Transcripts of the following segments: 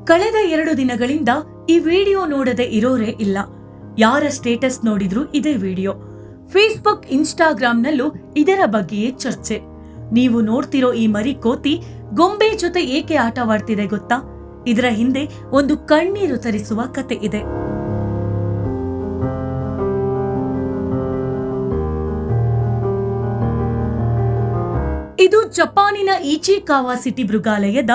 ಕಳೆದ 2 ದಿನಗಳಿಂದ ಈ ವಿಡಿಯೋ ನೋಡದೆ ಇರೋರೇ ಇಲ್ಲ. ಯಾರ ಸ್ಟೇಟಸ್ ನೋಡಿದ್ರು ಇದೇ ವಿಡಿಯೋ. ಫೇಸ್ಬುಕ್, ಇನ್ಸ್ಟಾಗ್ರಾಂನಲ್ಲೂ ಇದರ ಬಗ್ಗೆಯೇ ಚರ್ಚೆ. ನೀವು ನೋಡ್ತಿರೋ ಈ ಮರಿ ಕೋತಿ ಗೊಂಬೆ ಜೊತೆ ಏಕೆ ಆಟವಾಡ್ತಿದೆ ಗೊತ್ತಾ? ಇದರ ಹಿಂದೆ ಒಂದು ಕಣ್ಣೀರು ತರಿಸುವ ಕತೆ ಇದೆ. ಇದು ಜಪಾನಿನ ಈಚಿಕಾವಾ ಸಿಟಿ ಮೃಗಾಲಯದ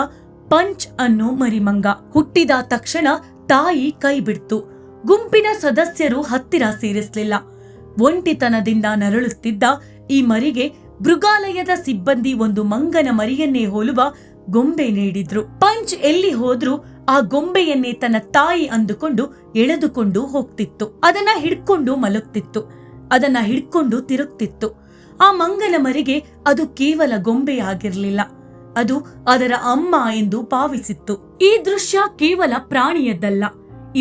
ಪಂಚ್ ಅನ್ನೋ ಮರಿಮಂಗ. ಹುಟ್ಟಿದ ತಕ್ಷಣ ತಾಯಿ ಕೈ ಬಿಡ್ತು. ಗುಂಪಿನ ಸದಸ್ಯರು ಹತ್ತಿರ ಸೇರಿಸಲಿಲ್ಲ. ಒಂಟಿತನದಿಂದ ನರಳುತ್ತಿದ್ದ ಈ ಮರಿಗೆ ಮೃಗಾಲಯದ ಸಿಬ್ಬಂದಿ ಒಂದು ಮಂಗನ ಮರಿಯನ್ನೇ ಹೋಲುವ ಗೊಂಬೆ ನೀಡಿದ್ರು. ಪಂಚ್ ಎಲ್ಲಿ ಹೋದ್ರೂ ಆ ಗೊಂಬೆಯನ್ನೇ ತನ್ನ ತಾಯಿ ಅಂದುಕೊಂಡು ಎಳೆದುಕೊಂಡು ಹೋಗ್ತಿತ್ತು. ಅದನ್ನ ಹಿಡ್ಕೊಂಡು ಮಲಗ್ತಿತ್ತು. ಅದನ್ನ ಹಿಡ್ಕೊಂಡು ತಿರುಗ್ತಿತ್ತು. ಆ ಮಂಗನ ಮರಿಗೆ ಅದು ಕೇವಲ ಗೊಂಬೆಯಾಗಿರ್ಲಿಲ್ಲ, ಅದು ಅದರ ಅಮ್ಮ ಎಂದು ಭಾವಿಸಿತ್ತು. ಈ ದೃಶ್ಯ ಕೇವಲ ಪ್ರಾಣಿಯದ್ದಲ್ಲ,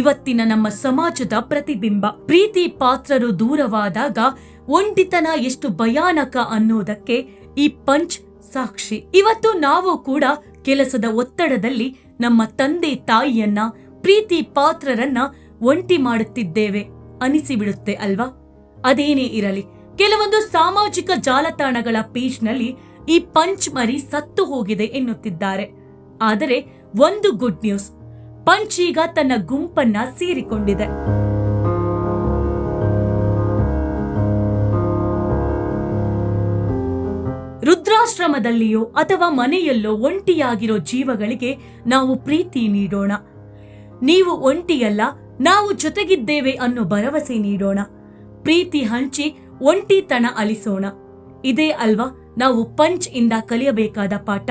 ಇವತ್ತಿನ ನಮ್ಮ ಸಮಾಜದ ಪ್ರತಿಬಿಂಬ. ಪ್ರೀತಿ ಪಾತ್ರರು ದೂರವಾದಾಗ ಒಂಟಿತನ ಎಷ್ಟು ಭಯಾನಕ ಅನ್ನೋದಕ್ಕೆ ಈ ಪಂಚ್ ಸಾಕ್ಷಿ. ಇವತ್ತು ನಾವು ಕೂಡ ಕೆಲಸದ ಒತ್ತಡದಲ್ಲಿ ನಮ್ಮ ತಂದೆ ತಾಯಿಯನ್ನ, ಪ್ರೀತಿ ಪಾತ್ರರನ್ನ ಒಂಟಿ ಮಾಡುತ್ತಿದ್ದೇವೆ ಅನಿಸಿಬಿಡುತ್ತೆ ಅಲ್ವಾ? ಅದೇನೇ ಇರಲಿ, ಕೆಲವೊಂದು ಸಾಮಾಜಿಕ ಜಾಲತಾಣಗಳ ಪೇಜ್ನಲ್ಲಿ ಈ ಪಂಚ್ ಮರಿ ಸತ್ತು ಹೋಗಿದೆ ಎನ್ನುತ್ತಿದ್ದಾರೆ. ಆದರೆ ಒಂದು ಗುಡ್ ನ್ಯೂಸ್, ಪಂಚ್ ಈಗ ತನ್ನ ಗುಂಪನ್ನ ಸೇರಿಕೊಂಡಿದೆ. ವೃದ್ಧಾಶ್ರಮದಲ್ಲಿಯೋ ಅಥವಾ ಮನೆಯಲ್ಲೋ ಒಂಟಿಯಾಗಿರೋ ಜೀವಗಳಿಗೆ ನಾವು ಪ್ರೀತಿ ನೀಡೋಣ. ನೀವು ಒಂಟಿಯಲ್ಲ, ನಾವು ಜೊತೆಗಿದ್ದೇವೆ ಅನ್ನೋ ಭರವಸೆ ನೀಡೋಣ. ಪ್ರೀತಿ ಹಂಚಿ ಒಂಟಿತನ ಅಲಿಸೋಣ. ಇದೇ ಅಲ್ವಾ ನಾವು ಪಂಚ್ ಇಂದ ಕಲಿಯಬೇಕಾದ ಪಾಠ.